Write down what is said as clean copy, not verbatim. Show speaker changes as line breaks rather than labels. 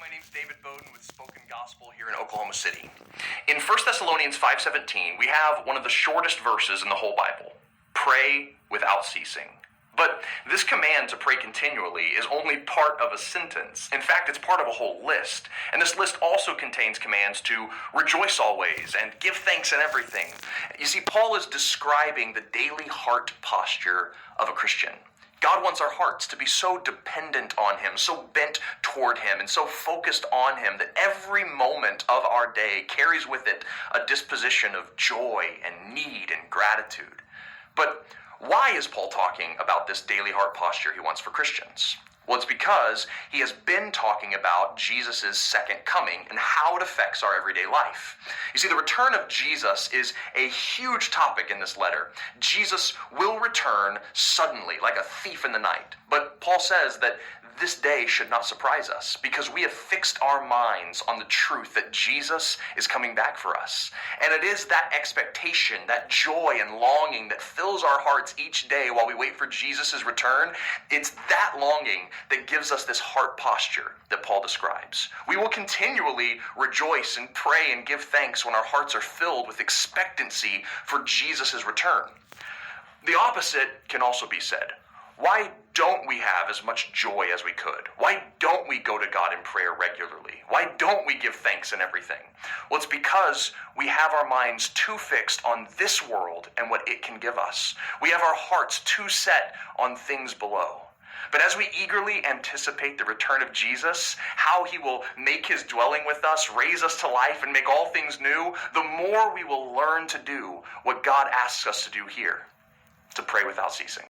my name's David Bowden with Spoken Gospel here in Oklahoma City. In 1 Thessalonians 5:17, we have one of the shortest verses in the whole Bible. Pray without ceasing. But this command to pray continually is only part of a sentence. In fact, it's part of a whole list. And this list also contains commands to rejoice always and give thanks in everything. You see, Paul is describing the daily heart posture of a Christian. God wants our hearts to be so dependent on Him, so bent toward Him, and so focused on Him that every moment of our day carries with it a disposition of joy and need and gratitude. But why is Paul talking about this daily heart posture he wants for Christians? Well, it's because he has been talking about Jesus' second coming and how it affects our everyday life. You see, the return of Jesus is a huge topic in this letter. Jesus will return suddenly, like a thief in the night. But Paul says that this day should not surprise us because we have fixed our minds on the truth that Jesus is coming back for us. And it is that expectation, that joy and longing that fills our hearts each day while we wait for Jesus' return. It's that longing that gives us this heart posture that Paul describes. We will continually rejoice and pray and give thanks when our hearts are filled with expectancy for Jesus' return. The opposite can also be said. Why don't we have as much joy as we could? Why don't we go to God in prayer regularly? Why don't we give thanks in everything? Well, it's because we have our minds too fixed on this world and what it can give us. We have our hearts too set on things below. But as we eagerly anticipate the return of Jesus, how He will make His dwelling with us, raise us to life, and make all things new, the more we will learn to do what God asks us to do here, to pray without ceasing.